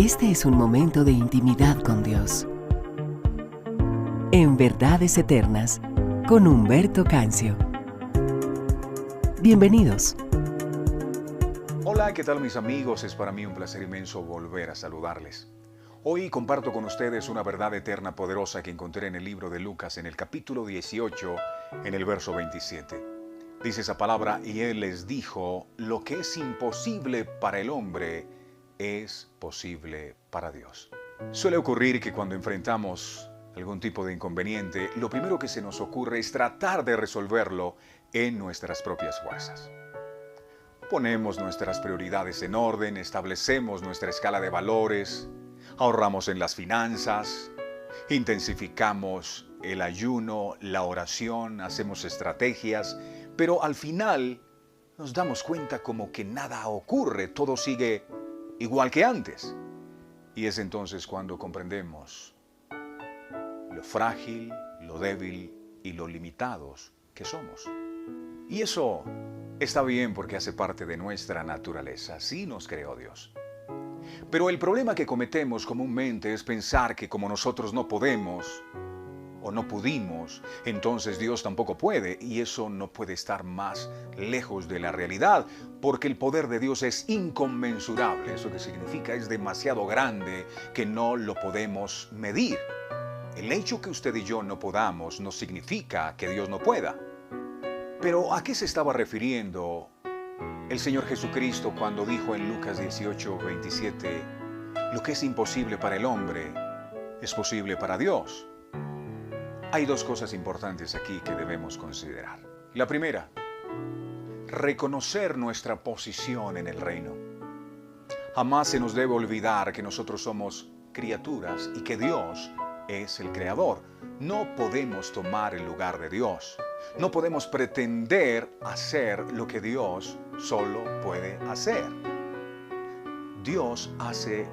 Este es un momento de intimidad con Dios. En Verdades Eternas, con Humberto Cancio. Bienvenidos. Hola, ¿qué tal mis amigos? Es para mí un placer inmenso volver a saludarles. Hoy comparto con ustedes una verdad eterna poderosa que encontré en el libro de Lucas, en el capítulo 18, en el verso 27. Dice esa palabra, y él les dijo, lo que es imposible para el hombre es posible para Dios. Suele ocurrir que cuando enfrentamos algún tipo de inconveniente, lo primero que se nos ocurre es tratar de resolverlo en nuestras propias fuerzas. Ponemos nuestras prioridades en orden, establecemos nuestra escala de valores, ahorramos en las finanzas, intensificamos el ayuno, la oración, hacemos estrategias, pero al final nos damos cuenta como que nada ocurre, todo sigue igual que antes. Y es entonces cuando comprendemos lo frágil, lo débil y lo limitados que somos. Y eso está bien porque hace parte de nuestra naturaleza, así nos creó Dios. Pero el problema que cometemos comúnmente es pensar que como nosotros no podemos o no pudimos, entonces Dios tampoco puede, y eso no puede estar más lejos de la realidad, porque el poder de Dios es inconmensurable. Eso que significa es demasiado grande que no lo podemos medir. El hecho que usted y yo no podamos no significa que Dios no pueda. Pero ¿a qué se estaba refiriendo el Señor Jesucristo cuando dijo en Lucas 18, 27, lo que es imposible para el hombre es posible para Dios? Hay dos cosas importantes aquí que debemos considerar. La primera, reconocer nuestra posición en el reino. Jamás se nos debe olvidar que nosotros somos criaturas y que Dios es el creador. No podemos tomar el lugar de Dios. No podemos pretender hacer lo que Dios solo puede hacer. Dios hace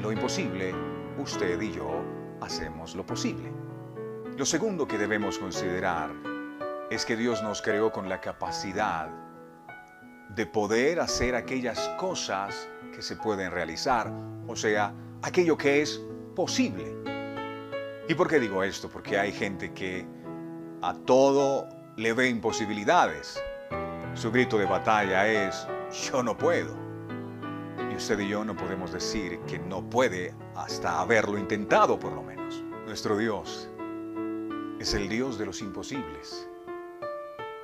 lo imposible, usted y yo hacemos lo posible. Lo segundo que debemos considerar es que Dios nos creó con la capacidad de poder hacer aquellas cosas que se pueden realizar, o sea, aquello que es posible. ¿Y por qué digo esto? Porque hay gente que a todo le ve imposibilidades. Su grito de batalla es, yo no puedo. Y usted y yo no podemos decir que no puede hasta haberlo intentado por lo menos. Nuestro Dios es el Dios de los imposibles.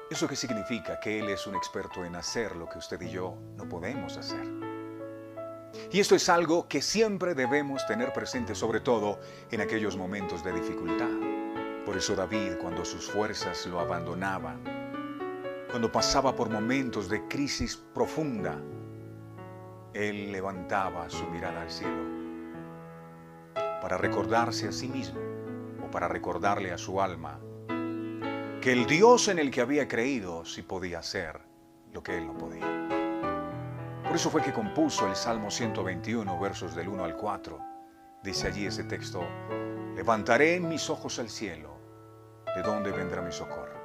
¿Eso qué significa? Que Él es un experto en hacer lo que usted y yo no podemos hacer. Y esto es algo que siempre debemos tener presente, sobre todo en aquellos momentos de dificultad. Por eso David, cuando sus fuerzas lo abandonaban, cuando pasaba por momentos de crisis profunda, él levantaba su mirada al cielo para recordarse a sí mismo, o para recordarle a su alma, que el Dios en el que había creído sí podía hacer lo que él no podía. Por eso fue que compuso el Salmo 121, versos del 1 al 4. Dice allí ese texto, levantaré mis ojos al cielo, ¿de dónde vendrá mi socorro?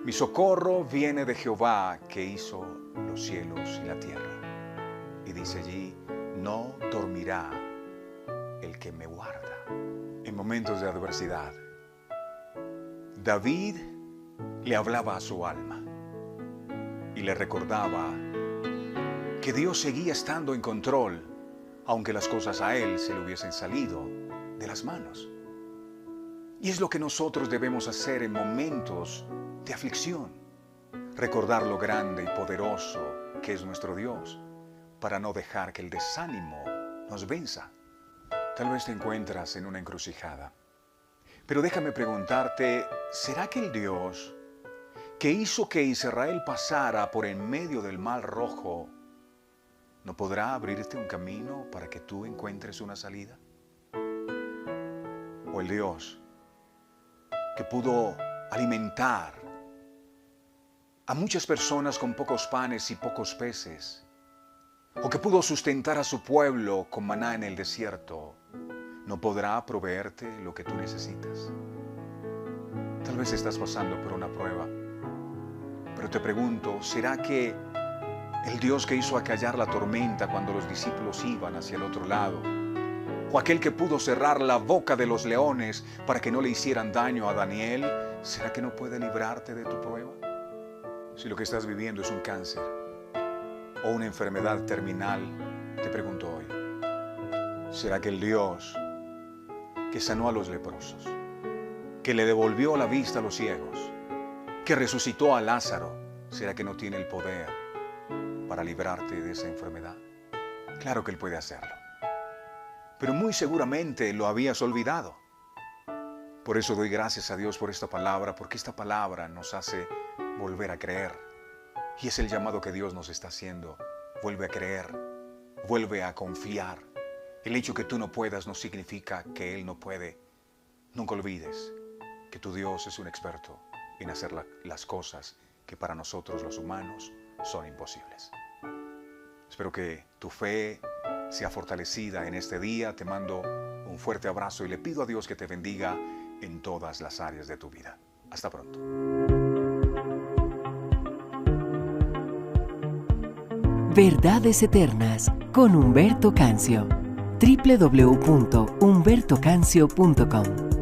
Mi socorro viene de Jehová, que hizo los cielos y la tierra. Y dice allí, no dormirá el que me guarda. En momentos de adversidad, David le hablaba a su alma y le recordaba que Dios seguía estando en control, aunque las cosas a él se le hubiesen salido de las manos. Y es lo que nosotros debemos hacer en momentos de aflicción, recordar lo grande y poderoso que es nuestro Dios, para no dejar que el desánimo nos venza. Tal vez te encuentras en una encrucijada, pero déjame preguntarte, ¿será que el Dios que hizo que Israel pasara por en medio del Mar Rojo no podrá abrirte un camino para que tú encuentres una salida? ¿O el Dios que pudo alimentar a muchas personas con pocos panes y pocos peces, o que pudo sustentar a su pueblo con maná en el desierto, no podrá proveerte lo que tú necesitas? Tal vez estás pasando por una prueba, pero te pregunto, ¿será que el Dios que hizo acallar la tormenta cuando los discípulos iban hacia el otro lado, o aquel que pudo cerrar la boca de los leones para que no le hicieran daño a Daniel, ¿será que no puede librarte de tu prueba? Si lo que estás viviendo es un cáncer o una enfermedad terminal, te pregunto hoy, ¿será que el Dios que sanó a los leprosos, que le devolvió la vista a los ciegos, que resucitó a Lázaro, será que no tiene el poder para librarte de esa enfermedad? Claro que Él puede hacerlo, pero muy seguramente lo habías olvidado. Por eso doy gracias a Dios por esta palabra, porque esta palabra nos hace volver a creer. Y es el llamado que Dios nos está haciendo. Vuelve a creer, vuelve a confiar. El hecho que tú no puedas no significa que Él no puede. Nunca olvides que tu Dios es un experto en hacer las cosas que para nosotros los humanos son imposibles. Espero que tu fe sea fortalecida en este día. Te mando un fuerte abrazo y le pido a Dios que te bendiga en todas las áreas de tu vida. Hasta pronto. Verdades Eternas con Humberto Cancio. www.humbertocancio.com